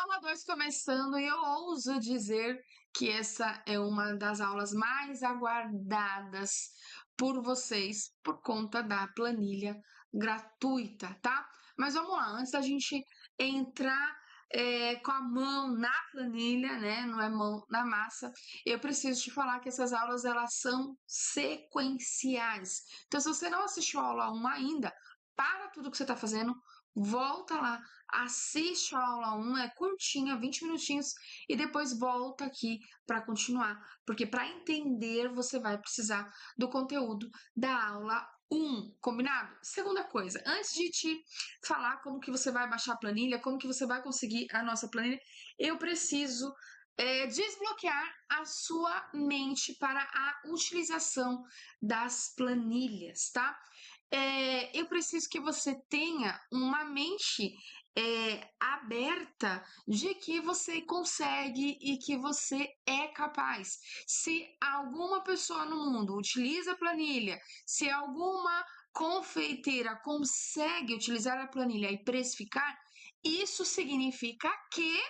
Aula 2 começando e eu ouso dizer que essa é uma das aulas mais aguardadas por vocês por conta da planilha gratuita, tá? Mas vamos lá, antes da gente entrar com a mão na planilha, né? Não é mão na massa, eu preciso te falar que essas aulas elas são sequenciais. Então, se você não assistiu a aula 1 ainda, para tudo que você está fazendo, volta lá, assiste a aula 1, é curtinha, 20 minutinhos, e depois volta aqui para continuar, porque para entender você vai precisar do conteúdo da aula 1, combinado? Segunda coisa, antes de te falar como que você vai baixar a planilha, como que você vai conseguir a nossa planilha, eu preciso desbloquear a sua mente para a utilização das planilhas, tá? Eu preciso que você tenha uma mente aberta de que você consegue e que você é capaz. Se alguma pessoa no mundo utiliza a planilha, se alguma confeiteira consegue utilizar a planilha e precificar, isso significa que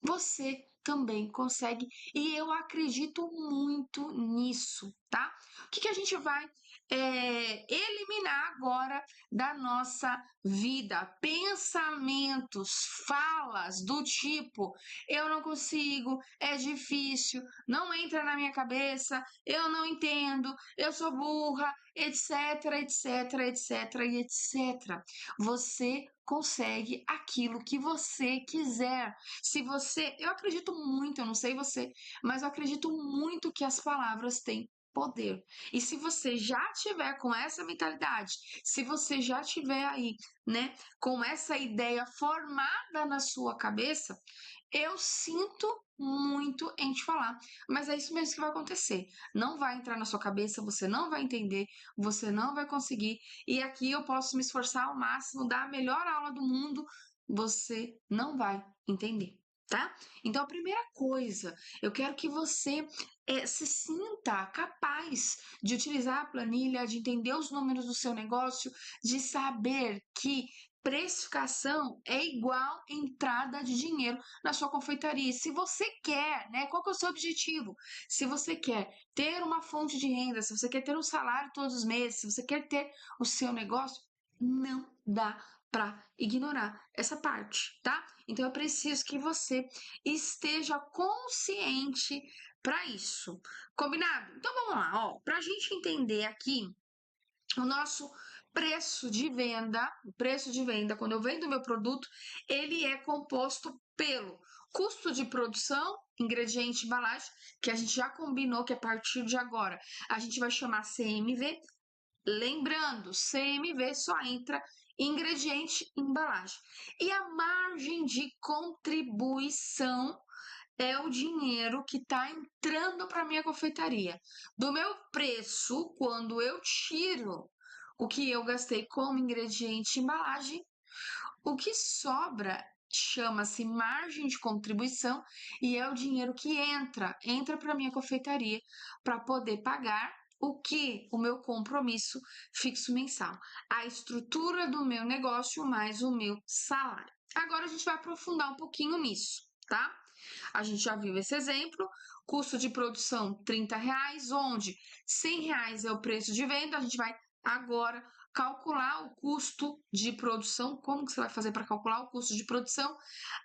você também consegue, e eu acredito muito nisso, tá? O que a gente vai eliminar agora da nossa vida? Pensamentos, falas do tipo: eu não consigo, é difícil, não entra na minha cabeça, eu não entendo, eu sou burra, etc, etc, etc e etc. Você consegue aquilo que você quiser. Se você, eu acredito muito, eu não sei você, mas eu acredito muito que as palavras têm poder. E se você já tiver com essa mentalidade, se você já tiver aí, né, com essa ideia formada na sua cabeça, eu sinto muito em te falar, mas é isso mesmo que vai acontecer. Não vai entrar na sua cabeça, você não vai entender, você não vai conseguir. E aqui eu posso me esforçar ao máximo, dar a melhor aula do mundo, você não vai entender, tá? Então, a primeira coisa, eu quero que você se sinta capaz de utilizar a planilha, de entender os números do seu negócio, de saber que precificação é igual entrada de dinheiro na sua confeitaria. Se você quer, né? Qual que é o seu objetivo? Se você quer ter uma fonte de renda, se você quer ter um salário todos os meses, se você quer ter o seu negócio, não dá para ignorar essa parte, tá? Então eu preciso que você esteja consciente para isso. Combinado? Então vamos lá, ó, para a gente entender aqui o nosso o preço de venda, quando eu vendo meu produto, ele é composto pelo custo de produção, ingrediente, embalagem, que a gente já combinou que a partir de agora a gente vai chamar CMV. Lembrando, CMV só entra ingrediente, embalagem. E a margem de contribuição é o dinheiro que está entrando para minha confeitaria. Do meu preço, quando eu tiro o que eu gastei como ingrediente e embalagem, o que sobra chama-se margem de contribuição e é o dinheiro que entra para minha confeitaria para poder pagar o que? O meu compromisso fixo mensal, a estrutura do meu negócio mais o meu salário. Agora a gente vai aprofundar um pouquinho nisso, tá? A gente já viu esse exemplo, custo de produção R$ 30, onde R$ 100 é o preço de venda, a gente vai agora calcular o custo de produção. Como que você vai fazer para calcular o custo de produção?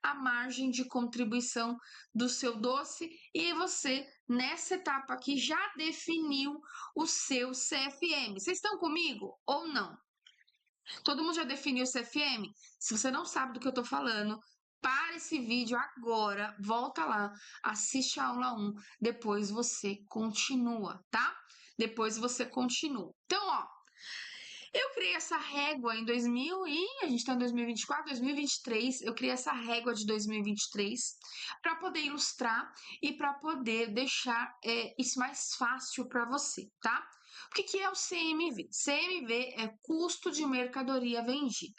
A margem de contribuição do seu doce e você, nessa etapa aqui, já definiu o seu CFM. Vocês estão comigo ou não? Todo mundo já definiu o CFM? Se você não sabe do que eu estou falando, para esse vídeo agora, volta lá, assiste a aula 1, depois você continua, tá? Depois você continua. Então, ó, eu criei essa régua em 2000 e a gente está em 2024, 2023. Eu criei essa régua de 2023 para poder ilustrar e para poder deixar isso mais fácil para você, tá? O que é o CMV? CMV é custo de mercadoria vendida.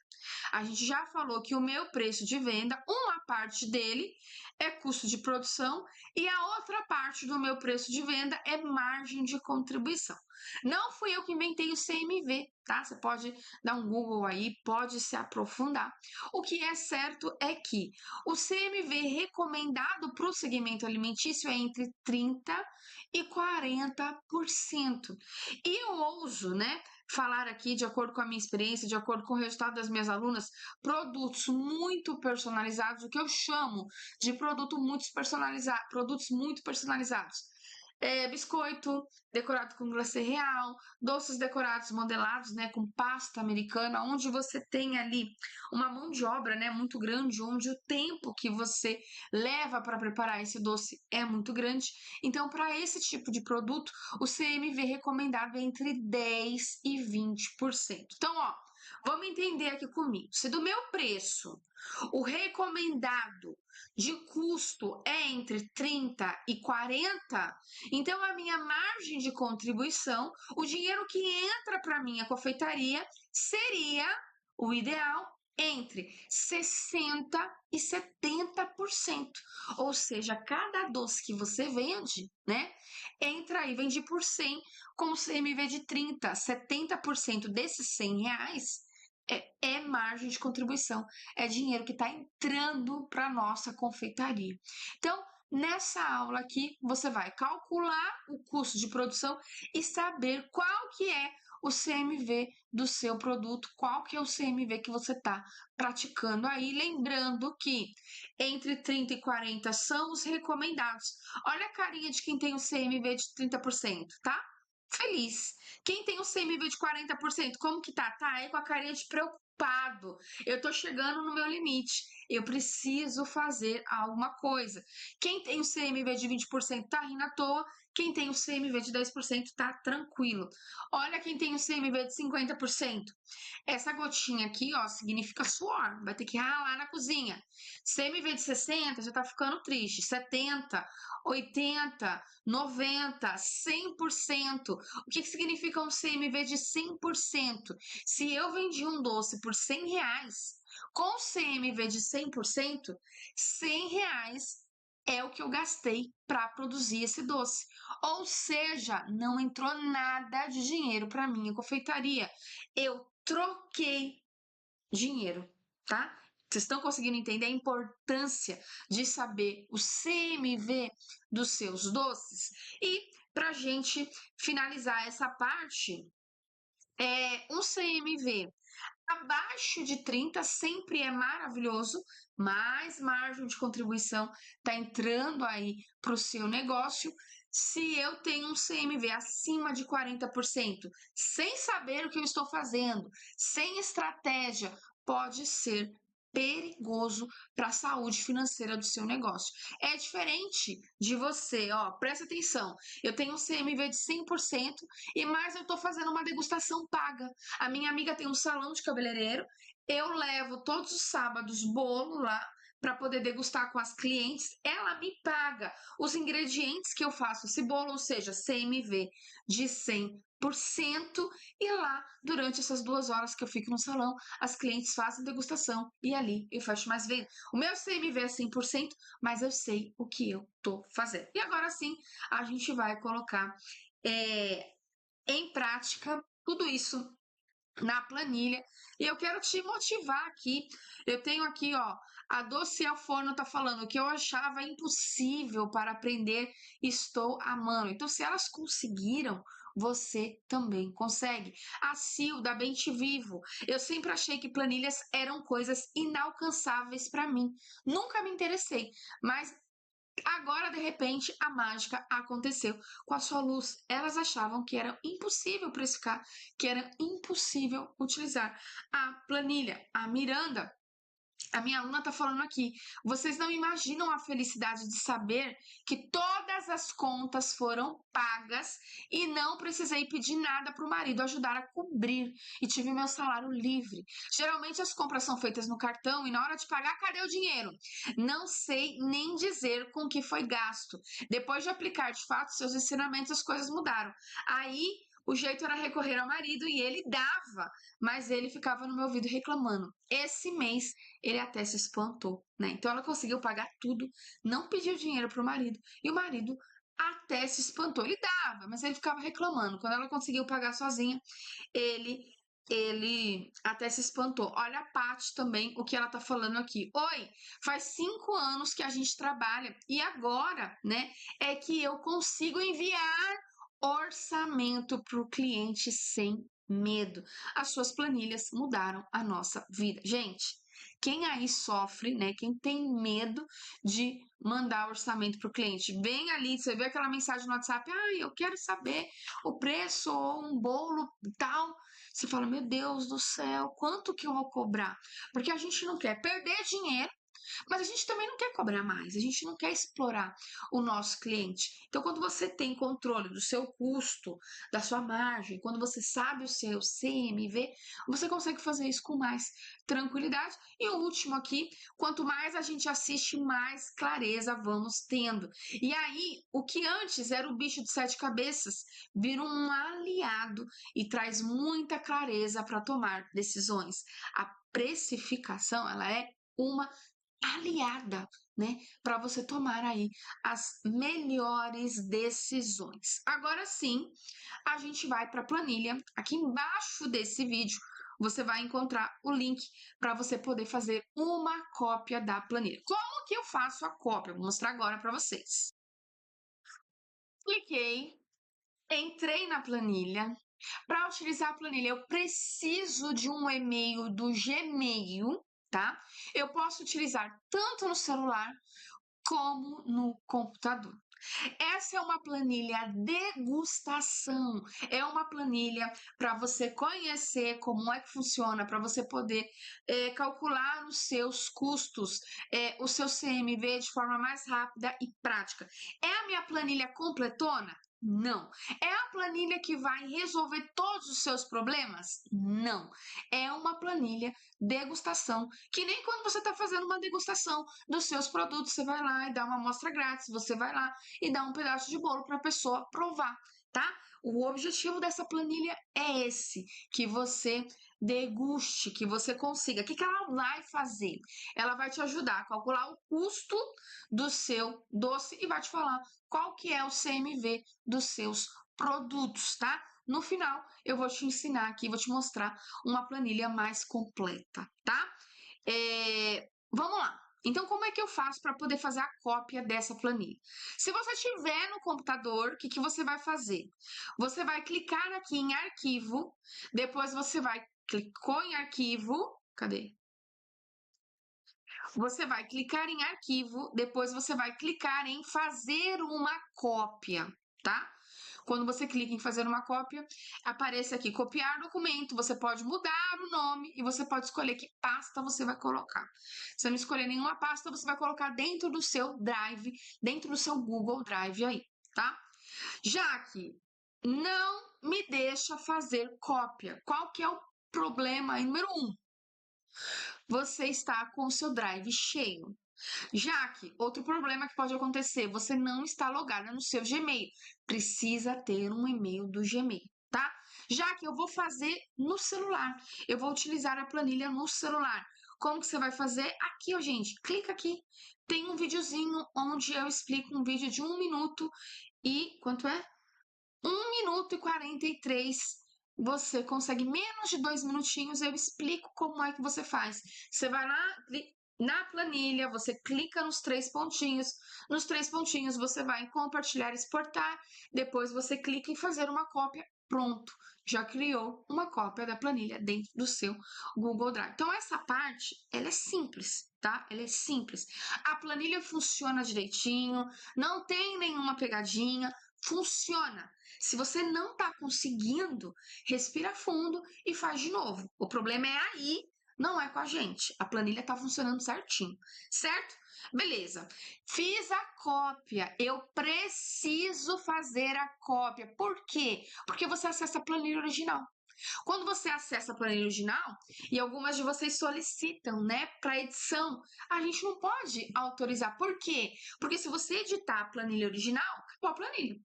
A gente já falou que o meu preço de venda, uma parte dele é custo de produção e a outra parte do meu preço de venda é margem de contribuição. Não fui eu que inventei o CMV, tá? Você pode dar um Google aí, pode se aprofundar. O que é certo é que o CMV recomendado para o segmento alimentício é entre 30% e 40%. E eu ouso, né, falar aqui, de acordo com a minha experiência, de acordo com o resultado das minhas alunas, produtos muito personalizados, o que eu chamo de produtos muito personalizados. Biscoito decorado com glacê real, doces decorados modelados, né, com pasta americana, onde você tem ali uma mão de obra, né, muito grande, onde o tempo que você leva para preparar esse doce é muito grande. Então, para esse tipo de produto, o CMV recomendado é entre 10 e 20%. Então, ó, vamos entender aqui comigo. Se do meu preço, o recomendado de custo é entre 30 e 40, então a minha margem de contribuição, o dinheiro que entra para minha confeitaria, seria o ideal entre 60 e 70%. Ou seja, cada doce que você vende, né, entra aí, vende por 100, com o CMV de 30, 70% desses R$ 100 é margem de contribuição, é dinheiro que está entrando para a nossa confeitaria. Então, nessa aula aqui, você vai calcular o custo de produção e saber qual que é o CMV do seu produto, qual que é o CMV que você está praticando aí. Lembrando que entre 30 e 40 são os recomendados. Olha a carinha de quem tem o CMV de 30%, tá? Feliz. Quem tem o CMV de 40%, como que tá? Tá aí com a carinha de preocupado. Eu tô chegando no meu limite. Eu preciso fazer alguma coisa. Quem tem o CMV de 20% tá rindo à toa. Quem tem o CMV de 10% tá tranquilo. Olha quem tem o CMV de 50%. Essa gotinha aqui, ó, significa suor. Vai ter que ralar na cozinha. CMV de 60 já tá ficando triste. 70, 80, 90, 100%. O que significa um CMV de 100%? Se eu vendi um doce por R$ 100, com CMV de 100%, R$ 100 é o que eu gastei para produzir esse doce. Ou seja, não entrou nada de dinheiro para minha confeitaria. Eu troquei dinheiro, tá? Vocês estão conseguindo entender a importância de saber o CMV dos seus doces? E para a gente finalizar essa parte, um CMV abaixo de 30 sempre é maravilhoso, mais margem de contribuição está entrando aí para o seu negócio. Se eu tenho um CMV acima de 40%, sem saber o que eu estou fazendo, sem estratégia, pode ser perigoso para a saúde financeira do seu negócio. É diferente de você, ó, presta atenção, eu tenho um CMV de 100% e mais eu estou fazendo uma degustação paga. A minha amiga tem um salão de cabeleireiro, eu levo todos os sábados bolo lá para poder degustar com as clientes, ela me paga os ingredientes que eu faço esse bolo, ou seja, CMV de 100%, e lá, durante essas 2 horas que eu fico no salão, as clientes fazem degustação e ali eu fecho mais venda. O meu CMV é 100%, mas eu sei o que eu tô fazendo. E agora sim, a gente vai colocar em prática tudo isso na planilha. E eu quero te motivar aqui. Eu tenho aqui, ó, a Doce ao Forno tá falando que eu achava impossível para aprender, estou amando. Então, se elas conseguiram, você também consegue. A Sil da Bente Vivo. Eu sempre achei que planilhas eram coisas inalcançáveis para mim. Nunca me interessei, mas agora, de repente, a mágica aconteceu com a sua luz. Elas achavam que era impossível precificar, que era impossível utilizar a planilha. A Miranda, a minha aluna está falando aqui, vocês não imaginam a felicidade de saber que todas as contas foram pagas e não precisei pedir nada para o marido ajudar a cobrir e tive meu salário livre. Geralmente as compras são feitas no cartão e na hora de pagar, cadê o dinheiro? Não sei nem dizer com que foi gasto. Depois de aplicar de fato seus ensinamentos, as coisas mudaram. Aí O jeito era recorrer ao marido e ele dava, mas ele ficava no meu ouvido reclamando. Esse mês ele até se espantou, né? Então ela conseguiu pagar tudo, não pediu dinheiro pro marido e o marido até se espantou. Ele dava, mas ele ficava reclamando. Quando ela conseguiu pagar sozinha, ele ele até se espantou. Olha a Paty também, o que ela tá falando aqui. Oi, faz 5 anos que a gente trabalha e agora, né, é que eu consigo enviar orçamento para o cliente sem medo. As suas planilhas mudaram a nossa vida. Gente, quem aí sofre, né? Quem tem medo de mandar orçamento para o cliente, vem ali, você vê aquela mensagem no WhatsApp, eu quero saber o preço ou um bolo tal. Você fala, meu Deus do céu, quanto que eu vou cobrar? Porque a gente não quer perder dinheiro, mas a gente também não quer cobrar mais, a gente não quer explorar o nosso cliente. Então, quando você tem controle do seu custo, da sua margem, quando você sabe o seu CMV, você consegue fazer isso com mais tranquilidade. E o último aqui, quanto mais a gente assiste, mais clareza vamos tendo. E aí, o que antes era o bicho de 7 cabeças, vira um aliado e traz muita clareza para tomar decisões. A precificação, ela é uma aliada, né, para você tomar aí as melhores decisões. Agora sim, a gente vai para a planilha. Aqui embaixo desse vídeo, você vai encontrar o link para você poder fazer uma cópia da planilha. Como que eu faço a cópia? Vou mostrar agora para vocês. Cliquei, entrei na planilha. Para utilizar a planilha, eu preciso de um e-mail do Gmail, tá? Eu posso utilizar tanto no celular como no computador. Essa é uma planilha degustação, é uma planilha para você conhecer como é que funciona, para você poder calcular os seus custos, o seu CMV de forma mais rápida e prática. É a minha planilha completona? Não. É a planilha que vai resolver todos os seus problemas? Não. É uma planilha degustação, que nem quando você está fazendo uma degustação dos seus produtos, você vai lá e dá uma amostra grátis, você vai lá e dá um pedaço de bolo para a pessoa provar, tá? O objetivo dessa planilha é esse, que você deguste, que você consiga. O que ela vai fazer? Ela vai te ajudar a calcular o custo do seu doce e vai te falar qual que é o CMV dos seus produtos, tá? No final, eu vou te ensinar aqui, vou te mostrar uma planilha mais completa, tá? Vamos lá. Então, como é que eu faço para poder fazer a cópia dessa planilha? Se você estiver no computador, o que, que você vai fazer? Você vai clicar aqui em arquivo, depois você vai clicou em arquivo, cadê? Você vai clicar em arquivo, depois você vai clicar em fazer uma cópia, tá? Quando você clica em fazer uma cópia, aparece aqui copiar documento, você pode mudar o nome e você pode escolher que pasta você vai colocar. Se você não escolher nenhuma pasta, você vai colocar dentro do seu Drive, dentro do seu Google Drive aí, tá? Já que não me deixa fazer cópia, qual que é o problema aí, número 1? Você está com o seu Drive cheio. Já que outro problema que pode acontecer, você não está logada no seu Gmail. Precisa ter um e-mail do Gmail, tá? Já que eu vou fazer no celular, eu vou utilizar a planilha no celular. Como que você vai fazer? Aqui, ó, gente, clica aqui. Tem um videozinho onde eu explico um vídeo de 1 minuto e quanto é? 1 minuto e 43. Você consegue menos de 2 minutinhos, eu explico como é que você faz. Você vai lá na planilha, você clica nos 3 pontinhos. Nos 3 pontinhos você vai em compartilhar, exportar. Depois você clica em fazer uma cópia. Pronto, já criou uma cópia da planilha dentro do seu Google Drive. Então essa parte, ela é simples, tá? Ela é simples. A planilha funciona direitinho, não tem nenhuma pegadinha, funciona. Se você não está conseguindo, respira fundo e faz de novo. O problema é aí, não é com a gente. A planilha está funcionando certinho, certo? Beleza. Fiz a cópia. Eu preciso fazer a cópia. Por quê? Porque você acessa a planilha original. Quando você acessa a planilha original, e algumas de vocês solicitam, né, para edição, a gente não pode autorizar. Por quê? Porque se você editar a planilha original, acabou a planilha.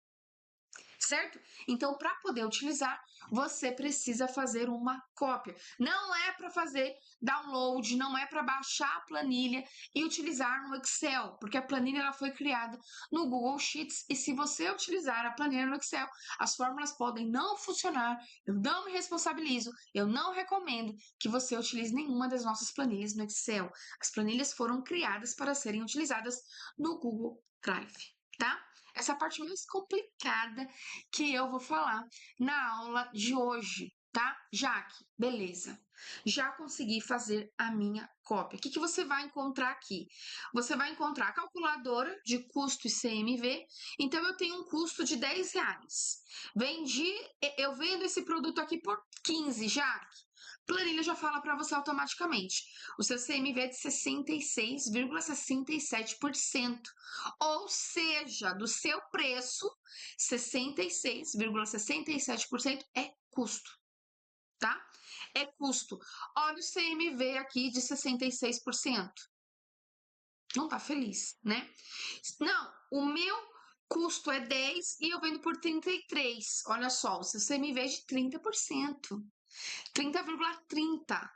certo? Então, para poder utilizar, você precisa fazer uma cópia. Não é para fazer download, não é para baixar a planilha e utilizar no Excel, porque a planilha ela foi criada no Google Sheets e se você utilizar a planilha no Excel, as fórmulas podem não funcionar. Eu não me responsabilizo, eu não recomendo que você utilize nenhuma das nossas planilhas no Excel. As planilhas foram criadas para serem utilizadas no Google Drive, tá? Essa é a parte mais complicada que eu vou falar na aula de hoje, tá? Jaque, beleza. Já consegui fazer a minha cópia. O que você vai encontrar aqui? Você vai encontrar a calculadora de custo e CMV. Então, eu tenho um custo de R$10. Eu vendo esse produto aqui por 15, Jaque. Planilha já fala para você automaticamente. O seu CMV é de 66,67%. Ou seja, do seu preço, 66,67% é custo, tá? É custo. Olha o CMV aqui de 66%. Não tá feliz, né? Não, o meu custo é 10 e eu vendo por 33. Olha só, o seu CMV é de 30%. 30,30.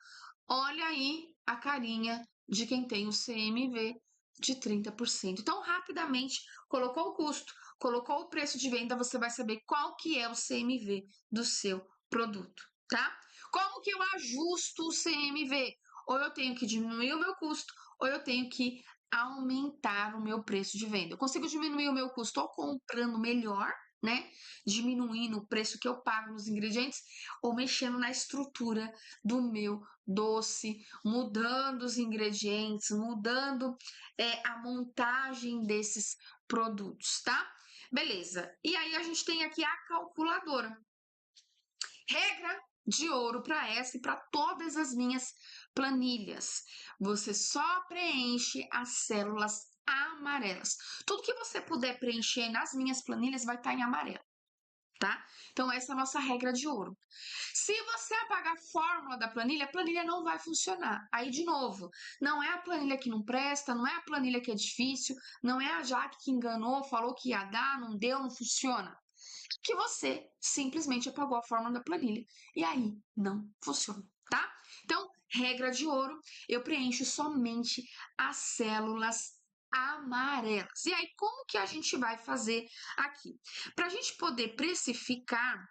Olha aí a carinha de quem tem o CMV de 30%. Então, rapidamente, colocou o custo, colocou o preço de venda, você vai saber qual que é o CMV do seu produto, tá? Como que eu ajusto o CMV? Ou eu tenho que diminuir o meu custo, ou eu tenho que aumentar o meu preço de venda. Eu consigo diminuir o meu custo ou comprando melhor, né? Diminuindo o preço que eu pago nos ingredientes ou mexendo na estrutura do meu doce, mudando os ingredientes, mudando a montagem desses produtos, tá? Beleza. E aí a gente tem aqui a calculadora. Regra de ouro para essa e para todas as minhas planilhas. Você só preenche as células amarelas. Tudo que você puder preencher nas minhas planilhas vai estar em amarelo, tá? Então, essa é a nossa regra de ouro. Se você apagar a fórmula da planilha, a planilha não vai funcionar. Aí, de novo, não é a planilha que não presta, não é a planilha que é difícil, não é a Jaque que enganou, falou que ia dar, não deu, não funciona. Que você simplesmente apagou a fórmula da planilha e aí não funciona, tá? Então, regra de ouro, eu preencho somente as células amarelas. E aí, como que a gente vai fazer aqui? Para a gente poder precificar,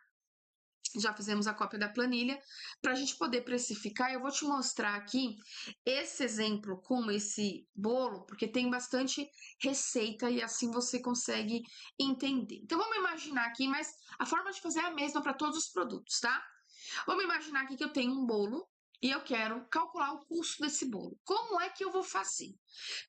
já fizemos a cópia da planilha, para a gente poder precificar, eu vou te mostrar aqui esse exemplo com esse bolo, porque tem bastante receita e assim você consegue entender. Então, vamos imaginar aqui, mas a forma de fazer é a mesma para todos os produtos, tá? Vamos imaginar aqui que eu tenho um bolo e eu quero calcular o custo desse bolo. Como é que eu vou fazer?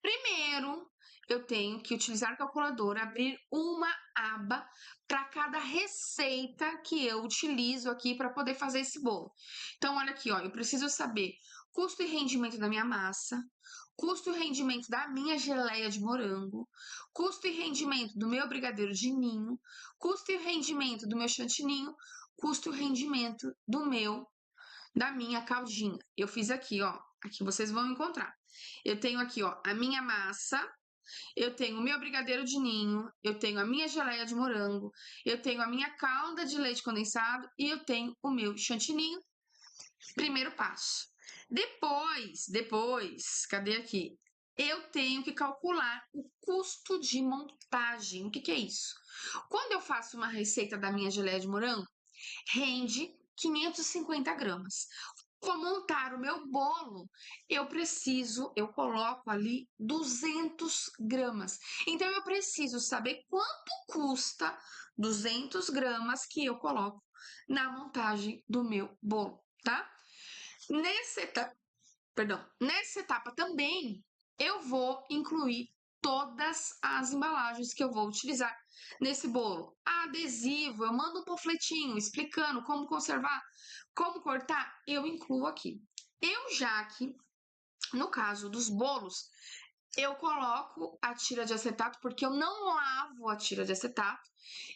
Primeiro, eu tenho que utilizar a calculadora, abrir uma aba para cada receita que eu utilizo aqui para poder fazer esse bolo. Então, olha aqui, ó, eu preciso saber custo e rendimento da minha massa, custo e rendimento da minha geleia de morango, custo e rendimento do meu brigadeiro de ninho, custo e rendimento do meu chantininho, custo e rendimento da minha caldinha. Eu fiz aqui, ó, aqui vocês vão encontrar. Eu tenho aqui, ó, a minha massa, eu tenho o meu brigadeiro de ninho, eu tenho a minha geleia de morango, eu tenho a minha calda de leite condensado e eu tenho o meu chantininho. Primeiro passo. Depois, cadê aqui? Eu tenho que calcular o custo de montagem. O que que é isso? Quando eu faço uma receita da minha geleia de morango, rende 550 gramas. Para montar o meu bolo, eu coloco ali 200 gramas. Então, eu preciso saber quanto custa 200 gramas que eu coloco na montagem do meu bolo, tá? Nessa etapa também, eu vou incluir todas as embalagens que eu vou utilizar nesse bolo. Adesivo, eu mando um panfletinho explicando como conservar, como cortar, eu incluo aqui. Eu já aqui, no caso dos bolos, eu coloco a tira de acetato, porque eu não lavo a tira de acetato,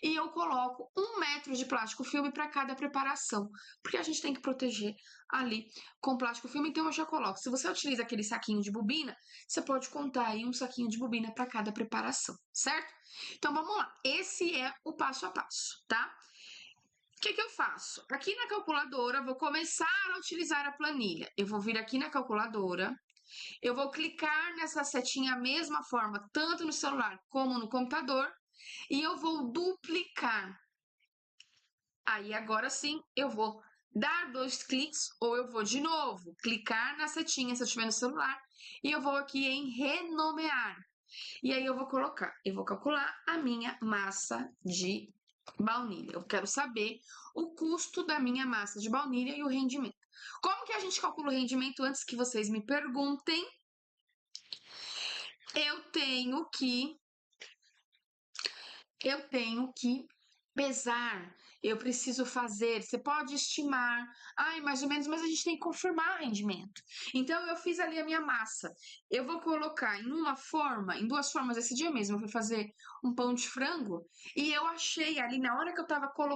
e eu coloco 1 metro de plástico filme para cada preparação, porque a gente tem que proteger ali com plástico filme, então eu já coloco. Se você utiliza aquele saquinho de bobina, você pode contar aí um saquinho de bobina para cada preparação, certo? Então vamos lá, esse é o passo a passo, tá? O que eu faço? Aqui na calculadora, vou começar a utilizar a planilha. Eu vou vir aqui na calculadora, eu vou clicar nessa setinha, a mesma forma, tanto no celular como no computador, e eu vou duplicar. Aí, agora sim, eu vou dar 2 cliques, ou eu vou de novo clicar na setinha, se eu estiver no celular, e eu vou aqui em renomear. E aí, eu vou calcular a minha massa de baunilha. Eu quero saber o custo da minha massa de baunilha e o rendimento. Como que a gente calcula o rendimento antes que vocês me perguntem? Eu tenho que pesar, eu preciso fazer. Você pode estimar, mais ou menos, mas a gente tem que confirmar o rendimento. Então, eu fiz ali a minha massa. Eu vou colocar em em 2 formas. Esse dia mesmo eu fui fazer um pão de frango e eu achei ali, na hora que eu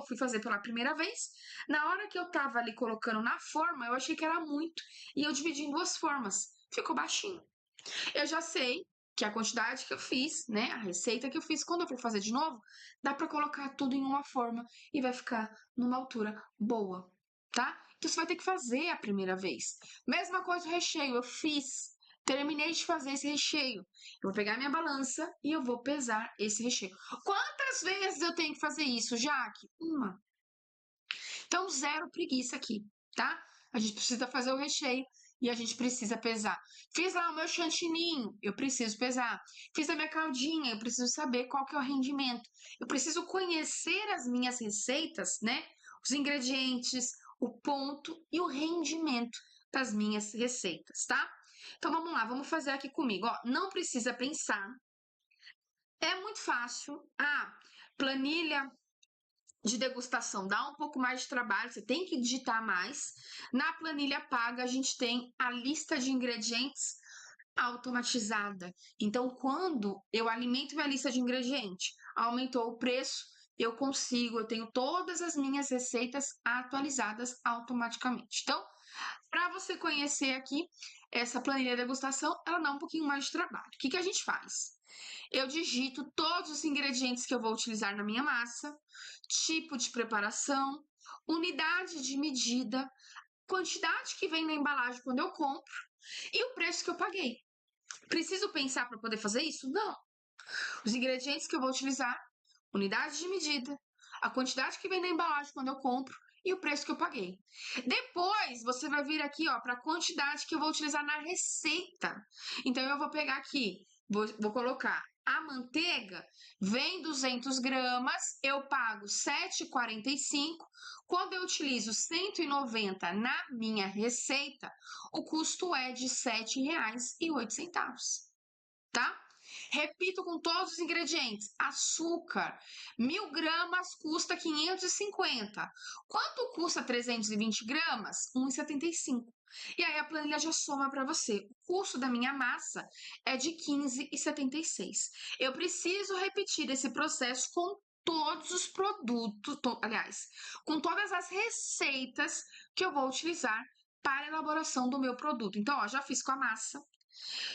fui fazer pela primeira vez, na hora que eu tava ali colocando na forma, eu achei que era muito. E eu dividi em 2 formas. Ficou baixinho. Eu já sei que a quantidade que eu fiz, né, a receita que eu fiz, quando eu for fazer de novo, dá para colocar tudo em uma forma e vai ficar numa altura boa, tá? Então você vai ter que fazer a primeira vez. Mesma coisa o recheio, eu fiz, terminei de fazer esse recheio. Eu vou pegar minha balança e eu vou pesar esse recheio. Quantas vezes eu tenho que fazer isso, Jaque? Uma. Então, zero preguiça aqui, tá? A gente precisa fazer o recheio e a gente precisa pesar. Fiz lá o meu chantininho, eu preciso pesar. Fiz a minha caldinha, eu preciso saber qual que é o rendimento. Eu preciso conhecer as minhas receitas, né? Os ingredientes, o ponto e o rendimento das minhas receitas, tá? Então vamos lá, vamos fazer aqui comigo. Ó, não precisa pensar. É muito fácil. Planilha de degustação dá um pouco mais de trabalho, você tem que digitar mais. Na planilha paga, a gente tem a lista de ingredientes automatizada. Então, quando eu alimento minha lista de ingredientes, aumentou o preço, eu tenho todas as minhas receitas atualizadas automaticamente. Então, para você conhecer aqui essa planilha de degustação, ela dá um pouquinho mais de trabalho. O que a gente faz? Eu digito todos os ingredientes que eu vou utilizar na minha massa, tipo de preparação, unidade de medida, quantidade que vem na embalagem quando eu compro e o preço que eu paguei. Preciso pensar para poder fazer isso? Não. Os ingredientes que eu vou utilizar, unidade de medida, a quantidade que vem na embalagem quando eu compro e o preço que eu paguei. Depois, você vai vir aqui, ó, para a quantidade que eu vou utilizar na receita. Então, eu vou pegar aqui, vou colocar a manteiga, vem 200 gramas, eu pago 7,45. Quando eu utilizo 190 na minha receita, o custo é de R$ 7,08, tá? Repito com todos os ingredientes. Açúcar, 1.000 gramas custa 550. Quanto custa 320 gramas? 1,75. E aí a planilha já soma para você. O custo da minha massa é de 15,76. Eu preciso repetir esse processo com todos os produtos, aliás, com todas as receitas que eu vou utilizar para a elaboração do meu produto. Então, ó, já fiz com a massa,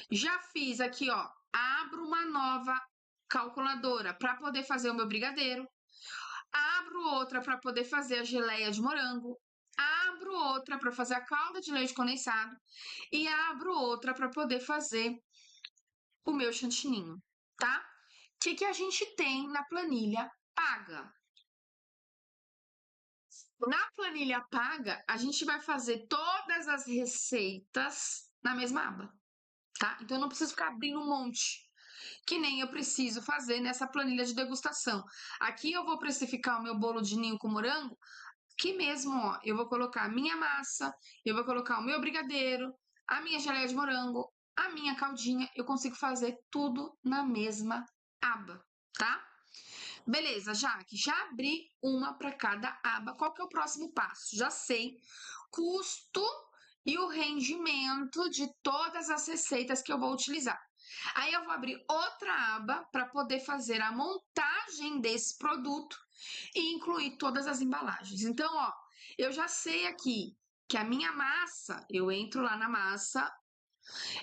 já fiz aqui, ó, abro uma nova calculadora para poder fazer o meu brigadeiro, abro outra para poder fazer a geleia de morango, abro outra para fazer a calda de leite condensado e abro outra para poder fazer o meu chantininho, tá? O que a gente tem na planilha paga? Na planilha paga, a gente vai fazer todas as receitas na mesma aba, tá? Então, eu não preciso ficar abrindo um monte, que nem eu preciso fazer nessa planilha de degustação. Aqui eu vou precificar o meu bolo de ninho com morango, aqui mesmo, ó, eu vou colocar a minha massa, eu vou colocar o meu brigadeiro, a minha geleia de morango, a minha caldinha, eu consigo fazer tudo na mesma aba, tá? Beleza, Jaque, já abri uma para cada aba. Qual que é o próximo passo? Já sei. Custo e o rendimento de todas as receitas que eu vou utilizar. Aí eu vou abrir outra aba para poder fazer a montagem desse produto e incluir todas as embalagens. Então, ó, eu já sei aqui que a minha massa, eu entro lá na massa,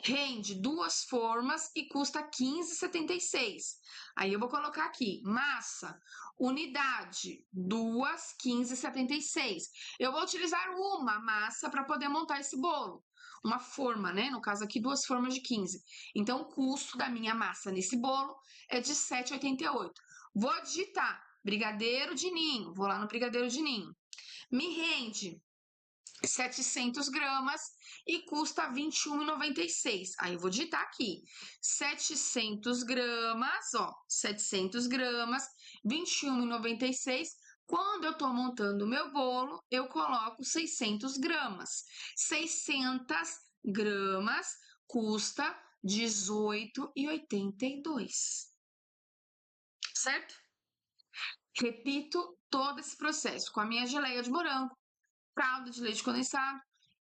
rende 2 formas e custa R$ 15,76. Aí eu vou colocar aqui, massa, unidade, 2, 15,76. Eu vou utilizar uma massa para poder montar esse bolo. Uma forma, né? No caso aqui, 2 formas de 15. Então, o custo da minha massa nesse bolo é de R$ 7,88. Vou digitar brigadeiro de ninho. Vou lá no brigadeiro de ninho. Me rende 700 gramas e custa R$ 21,96. Aí eu vou digitar aqui, 700 gramas, ó, 700 gramas, R$ 21,96. Quando eu tô montando o meu bolo, eu coloco 600 gramas. 600 gramas custa R$ 18,82. Certo? Repito todo esse processo com a minha geleia de morango, calda de leite condensado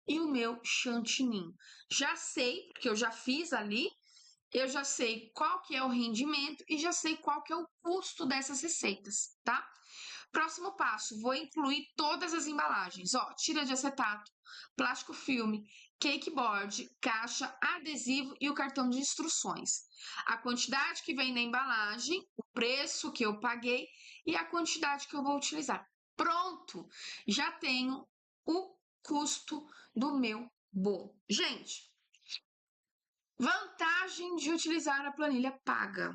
e o meu chantininho. Já sei, porque eu já fiz ali, eu já sei qual que é o rendimento e já sei qual que é o custo dessas receitas, tá? Próximo passo, vou incluir todas as embalagens, ó, tira de acetato, plástico filme, cake board, caixa, adesivo e o cartão de instruções. A quantidade que vem na embalagem, o preço que eu paguei e a quantidade que eu vou utilizar. Pronto, já tenho o custo do meu bolo. Gente, vantagem de utilizar a planilha paga.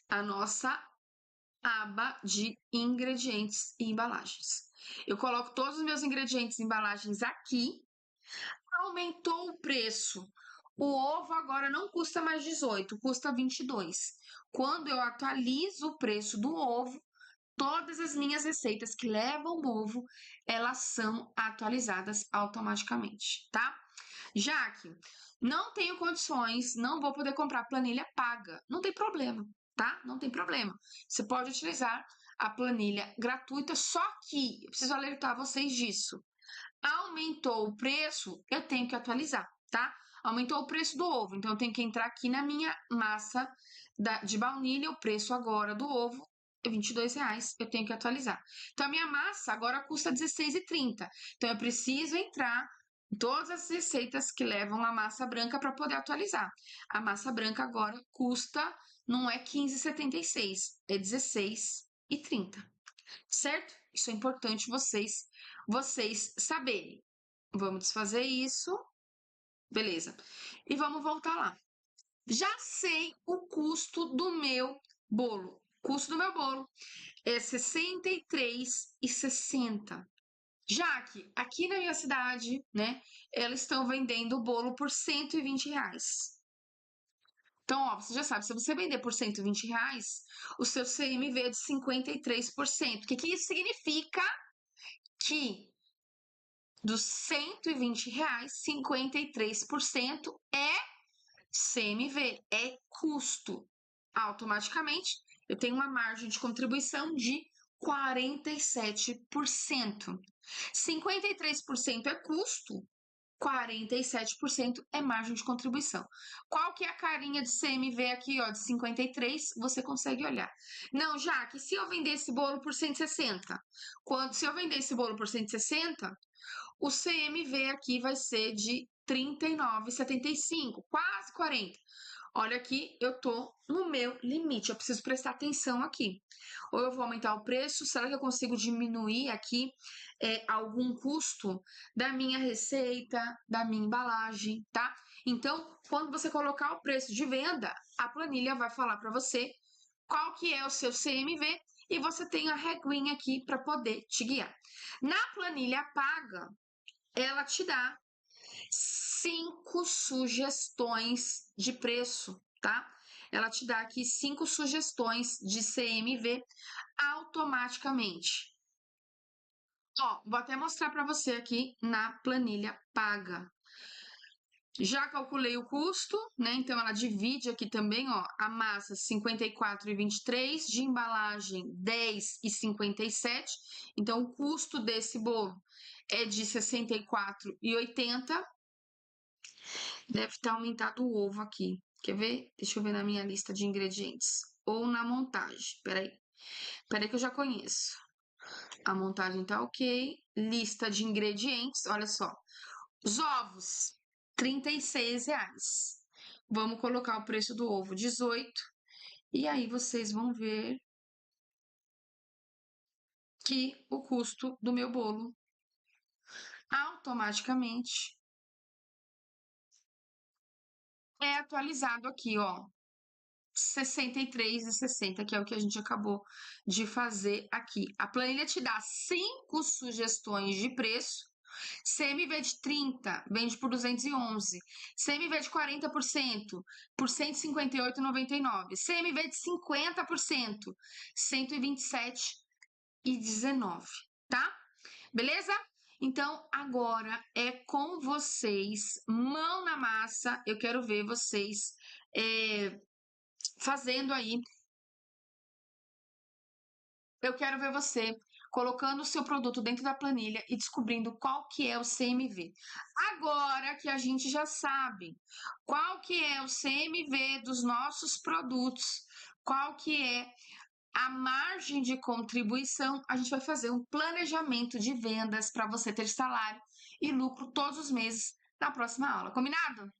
A nossa aba de ingredientes e embalagens. Eu coloco todos os meus ingredientes e embalagens aqui. Aumentou o preço. O ovo agora não custa mais 18, custa 22. Quando eu atualizo o preço do ovo, todas as minhas receitas que levam ovo, elas são atualizadas automaticamente, tá? Jaque, não tenho condições, não vou poder comprar planilha paga. Não tem problema, tá? Não tem problema. Você pode utilizar a planilha gratuita, só que eu preciso alertar vocês disso. Aumentou o preço, eu tenho que atualizar, tá? Aumentou o preço do ovo, então eu tenho que entrar aqui na minha massa de baunilha, o preço agora do ovo é R$ 22,00, eu tenho que atualizar. Então, a minha massa agora custa R$16,30. Então, eu preciso entrar em todas as receitas que levam a massa branca para poder atualizar. A massa branca agora custa, não é R$15,76, é R$16,30. Certo? Isso é importante vocês saberem. Vamos desfazer isso. Beleza. E vamos voltar lá. Já sei o custo do meu bolo. O custo do meu bolo é R$ 63,60. Já que aqui na minha cidade, né, elas estão vendendo o bolo por R$120. Então, ó, você já sabe, se você vender por R$120, o seu CMV é de 53%. O que isso significa? Que dos R$120, 53% é CMV, é custo. Automaticamente, eu tenho uma margem de contribuição de 47%. 53% é custo, 47% é margem de contribuição. Qual que é a carinha de CMV aqui, ó, de 53? Você consegue olhar. Não, Jaque, se eu vender esse bolo por 160, se eu vender esse bolo por 160, o CMV aqui vai ser de 39,75, quase 40. Olha aqui, eu tô no meu limite, eu preciso prestar atenção aqui. Ou eu vou aumentar o preço, será que eu consigo diminuir aqui algum custo da minha receita, da minha embalagem, tá? Então, quando você colocar o preço de venda, a planilha vai falar para você qual que é o seu CMV e você tem a reguinha aqui para poder te guiar. Na planilha paga, ela te dá 5 sugestões de preço, tá? Ela te dá aqui 5 sugestões de CMV automaticamente. Ó, vou até mostrar para você aqui na planilha paga. Já calculei o custo, né? Então ela divide aqui também, ó, a massa 54,23, de embalagem 10,57. Então o custo desse bolo é de 64,80. Deve ter aumentado o ovo aqui. Quer ver? Deixa eu ver na minha lista de ingredientes. Ou na montagem. Peraí. Peraí que eu já conheço. A montagem tá ok. Lista de ingredientes, olha só. Os ovos, R$ 36. Vamos colocar o preço do ovo, 18. E aí vocês vão ver que o custo do meu bolo automaticamente é atualizado aqui, ó. R$ 63,60, que é o que a gente acabou de fazer aqui. A planilha te dá 5 sugestões de preço. CMV de 30 vende por 211. CMV de 40% por 158,99. CMV de 50%, 127,19, tá? Beleza? Então, agora é com vocês, mão na massa. Eu quero ver vocês fazendo aí. Eu quero ver você colocando o seu produto dentro da planilha e descobrindo qual que é o CMV. Agora que a gente já sabe qual que é o CMV dos nossos produtos, qual que é a margem de contribuição, a gente vai fazer um planejamento de vendas para você ter salário e lucro todos os meses na próxima aula. Combinado?